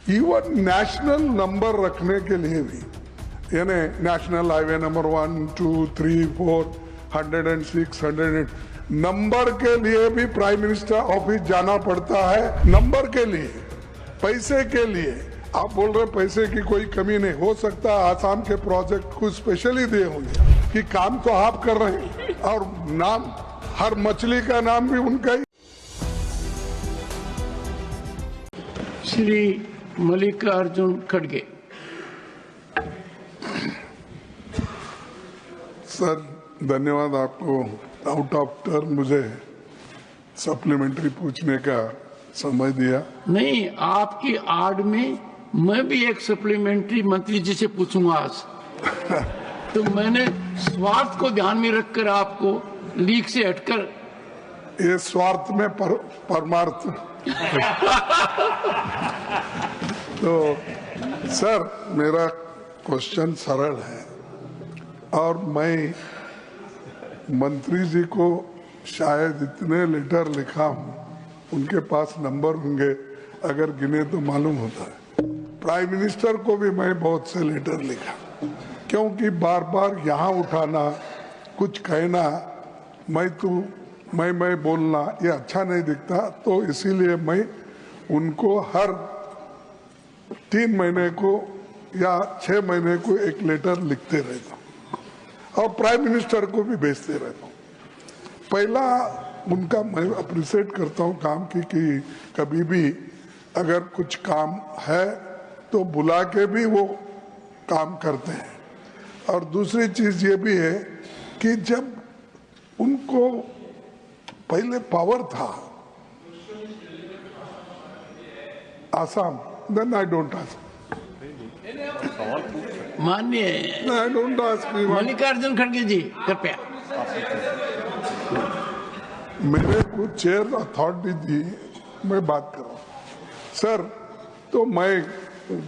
Even national number रखने के लिए भी, यानी नेशनल हाईवे नंबर 1, 2, 3, 4, 106, 108 नंबर के लिए भी प्राइम मिनिस्टर ऑफिस जाना पड़ता है। नंबर के लिए, पैसे के लिए। आप बोल रहे पैसे की कोई कमी नहीं हो सकता। आसाम के प्रोजेक्ट को स्पेशली दिए होंगे कि काम तो आप कर रहे हैं और नाम, हर मछली का नाम भी उनका ही। श्री मल्लिकार्जुन खड़गे। सर धन्यवाद, आपको आउट ऑफ टर्म मुझे सप्लीमेंट्री पूछने का समय दिया। नहीं, आपकी आड़ में मैं भी एक सप्लीमेंट्री मंत्री जी से पूछूंगा आज। तो मैंने स्वार्थ को ध्यान में रखकर आपको लीक से हटकर, ये स्वार्थ में परमार्थ। तो सर मेरा क्वेश्चन सरल है और मैं मंत्री जी को शायद इतने लेटर लिखा हूं, उनके पास नंबर होंगे, अगर गिने तो मालूम होता है। प्राइम मिनिस्टर को भी मैं बहुत से लेटर लिखा, क्योंकि बार बार यहाँ उठाना, कुछ कहना, मैं बोलना ये अच्छा नहीं दिखता। तो इसीलिए मैं उनको हर 3 महीने को या 6 महीने को एक लेटर लिखते रहता हूँ और प्राइम मिनिस्टर को भी भेजते रहता हूँ। पहला उनका मैं अप्रिशिएट करता हूँ काम की कि कभी भी अगर कुछ काम है तो बुला के भी वो काम करते हैं। और दूसरी चीज ये भी है कि जब उनको पहले पावर था Assam, then I don't ask. माननीय आई डोंट आस्क। मल्लिकार्जुन खड़गे जी कृपया। मेरे को चेयर अथॉरिटी दी, मैं बात कर रहा हूँ सर। तो मैं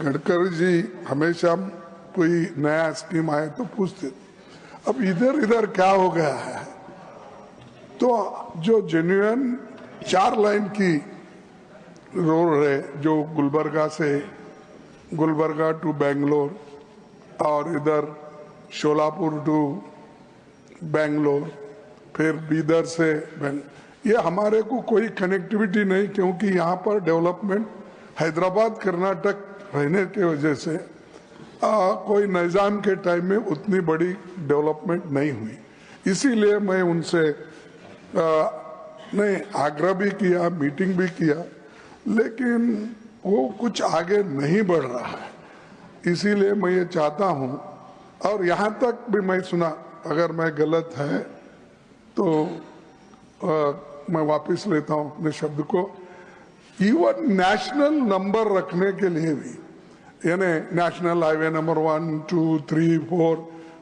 गडकरी जी हमेशा कोई नया स्कीम आए तो पूछते, अब इधर क्या हो गया है। तो जो जेन्युइन 4 लाइन की रोड है, जो गुलबर्गा टू बेंगलोर और इधर शोलापुर टू बेंगलोर, फिर बीदर से ये हमारे को कोई कनेक्टिविटी नहीं, क्योंकि यहाँ पर डेवलपमेंट हैदराबाद कर्नाटक रहने की वजह से कोई निजाम के टाइम में उतनी बड़ी डेवलपमेंट नहीं हुई। इसीलिए मैं उनसे नहीं आग्रह भी किया, मीटिंग भी किया, लेकिन वो कुछ आगे नहीं बढ़ रहा है। इसीलिए मैं ये चाहता हूँ, और यहाँ तक भी मैं सुना, अगर मैं गलत है तो मैं वापस लेता हूँ अपने शब्द को। इवन नेशनल नंबर रखने के लिए भी, यानी नेशनल हाईवे नंबर 1, 2, 3, 4,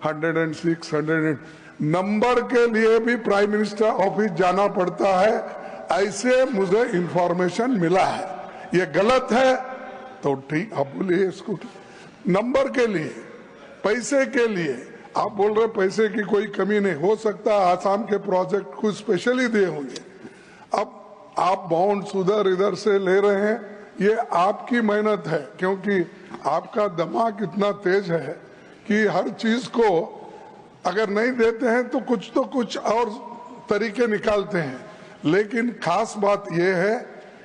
106, 108 नंबर के लिए भी प्राइम मिनिस्टर ऑफिस जाना पड़ता है, ऐसे मुझे इंफॉर्मेशन मिला है। ये गलत है तो ठीक, आप बोलिए इसको। नंबर के लिए, पैसे के लिए, आप बोल रहे पैसे की कोई कमी नहीं हो सकता। आसाम के प्रोजेक्ट को स्पेशली दिए होंगे। अब आप बॉन्ड्स इधर से ले रहे हैं, ये आपकी मेहनत है, क्योंकि आपका दिमाग इतना तेज है कि हर चीज को अगर नहीं देते हैं तो कुछ और तरीके निकालते हैं। लेकिन खास बात यह है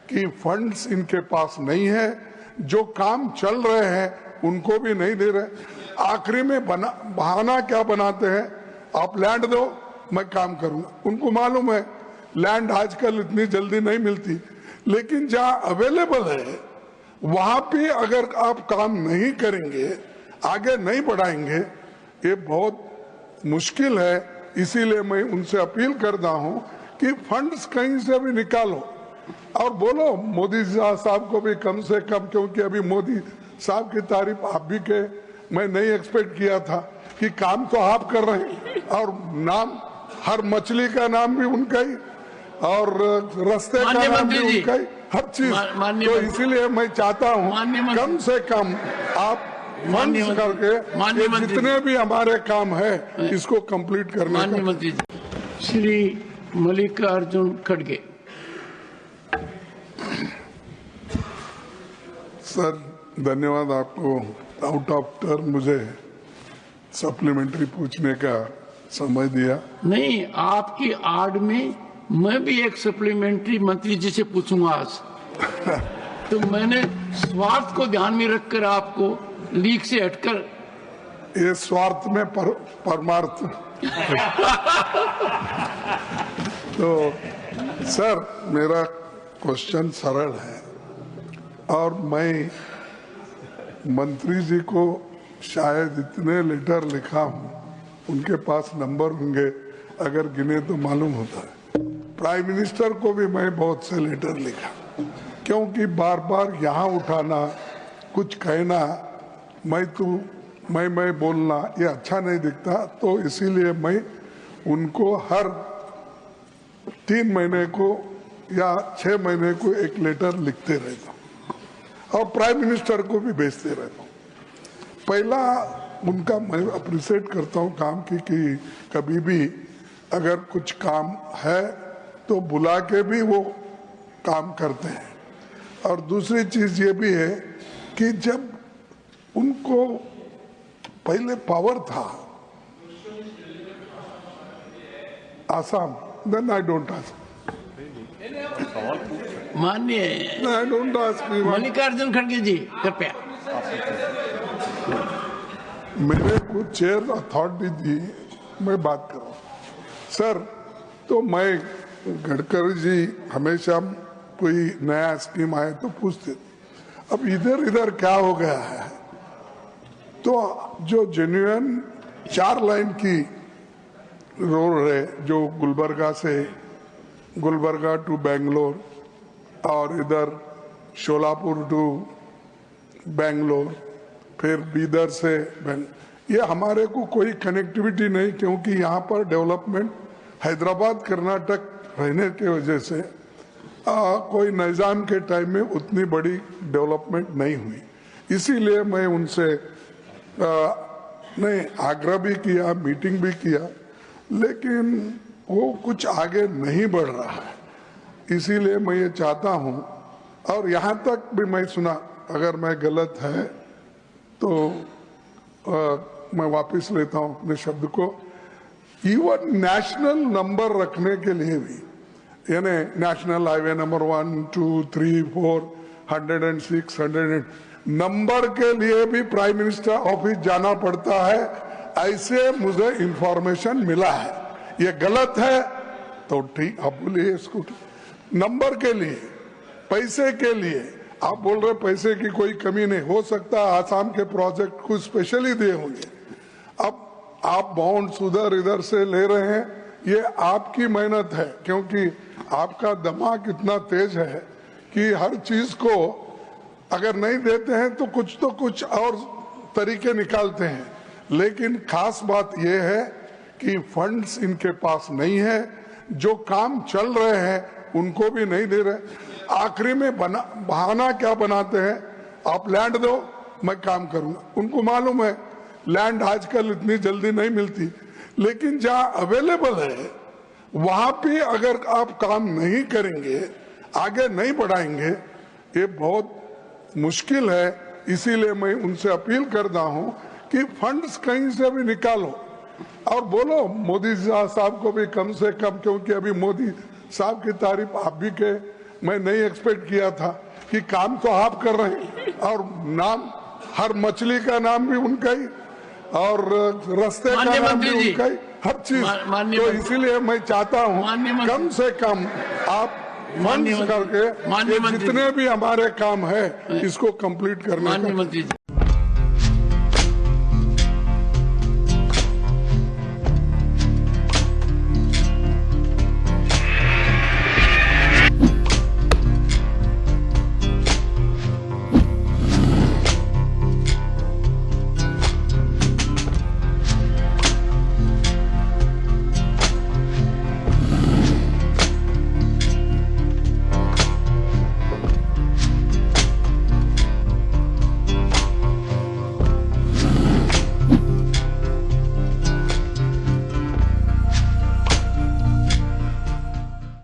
कि फंड्स इनके पास नहीं है, जो काम चल रहे हैं उनको भी नहीं दे रहे। आखिरी में बहाना क्या बनाते हैं, आप लैंड दो मैं काम करूंगा। उनको मालूम है लैंड आजकल इतनी जल्दी नहीं मिलती, लेकिन जहां अवेलेबल है वहां पे अगर आप काम नहीं करेंगे, आगे नहीं बढ़ाएंगे, ये बहुत मुश्किल है। इसीलिए मैं उनसे अपील करता हूं कि फंड्स कहीं से भी निकालो और बोलो मोदी साहब को भी कम से कम, क्योंकि अभी मोदी साहब की तारीफ आप भी के, मैं नहीं एक्सपेक्ट किया था कि काम तो आप कर रहे हैं और नाम, हर मछली का नाम भी उनका ही और रास्ते का नाम भी उनका ही, हर चीज। तो इसीलिए मैं चाहता हूं कम से कम आप फंड्स करके ये जितने भी हमारे काम है इसको कंप्लीट करने। माननीय मंत्री जी, श्री मल्लिकार्जुन खड़गे। सर धन्यवाद आपको आउट ऑफ टर्न मुझे सप्लीमेंट्री पूछने का समय दिया। नहीं, आपकी आड़ में मैं भी एक सप्लीमेंट्री मंत्री जी से पूछूंगा आज। तो मैंने स्वार्थ को ध्यान में रखकर आपको लीक से हटकर, ये स्वार्थ में परमार्थ। तो सर मेरा क्वेश्चन सरल है और मैं मंत्री जी को शायद इतने लेटर लिखा हूं, उनके पास नंबर होंगे, अगर गिने तो मालूम होता है। प्राइम मिनिस्टर को भी मैं बहुत से लेटर लिखा, क्योंकि बार बार यहाँ उठाना, कुछ कहना, मैं बोलना ये अच्छा नहीं दिखता। तो इसीलिए मैं उनको हर 3 महीने को या 6 महीने को एक लेटर लिखते रहता हूँ और प्राइम मिनिस्टर को भी भेजते रहता हूँ। पहला उनका मैं अप्रिशिएट करता हूँ काम की कि कभी भी अगर कुछ काम है तो बुला के भी वो काम करते हैं। और दूसरी चीज ये भी है कि जब उनको पहले पावर था Assam, then I don't ask. माननीय आई डोंट आस्क। मल्लिकार्जुन खड़गे जी कृपया। मेरे को चेयर अथॉरिटी दी, मैं बात कर रहा हूँ सर। तो मैं गडकरी जी हमेशा कोई नया स्कीम आए तो पूछते, अब इधर क्या हो गया है। तो जो जेन्युइन 4 लाइन की रोड है, जो गुलबर्गा टू बेंगलोर और इधर शोलापुर टू बेंगलोर, फिर बीदर से ये हमारे को कोई कनेक्टिविटी नहीं, क्योंकि यहाँ पर डेवलपमेंट हैदराबाद कर्नाटक रहने की वजह से कोई निजाम के टाइम में उतनी बड़ी डेवलपमेंट नहीं हुई। इसीलिए मैं उनसे नहीं आग्रह भी किया, मीटिंग भी किया, लेकिन वो कुछ आगे नहीं बढ़ रहा है। इसीलिए मैं ये चाहता हूँ, और यहाँ तक भी मैं सुना, अगर मैं गलत है तो मैं वापस लेता हूँ अपने शब्द को। इवन नेशनल नंबर रखने के लिए भी, यानी नेशनल हाईवे नंबर 1, 2, 3, 4, 106, 100 नंबर के लिए भी प्राइम मिनिस्टर ऑफिस जाना पड़ता है, ऐसे मुझे इंफॉर्मेशन मिला है। ये गलत है तो ठीक, आप बोलिए इसको। नंबर के लिए, पैसे के लिए आप बोल रहे पैसे की कोई कमी नहीं हो सकता, आसाम के प्रोजेक्ट कुछ स्पेशली दिए होंगे। अब आप बॉन्ड्स उधर इधर से ले रहे हैं, ये आपकी मेहनत है, क्योंकि आपका दिमाग इतना तेज है कि हर चीज को अगर नहीं देते हैं तो कुछ और तरीके निकालते हैं। लेकिन खास बात यह है कि फंड्स इनके पास नहीं है, जो काम चल रहे हैं उनको भी नहीं दे रहे। आखिरी में बहाना क्या बनाते हैं, आप लैंड दो मैं काम करूंगा। उनको मालूम है लैंड आजकल इतनी जल्दी नहीं मिलती, लेकिन जहां अवेलेबल है वहां भी अगर आप काम नहीं करेंगे, आगे नहीं बढ़ाएंगे, ये बहुत मुश्किल है। इसीलिए मैं उनसे अपील करता हूं कि फंड्स कहीं से भी निकालो और बोलो मोदी साहब को भी कम से कम, क्योंकि अभी मोदी साहब की तारीफ आप भी के, मैं नहीं एक्सपेक्ट किया था कि काम तो आप कर रहे हैं, और नाम हर मछली का नाम भी उनका ही, और रास्ते का नाम भी उनका ही, हर चीज। तो इसीलिए मैं चाहता हूं कम से कम आप फंड्स करके जितने भी हमारे काम है इसको कंप्लीट करने का।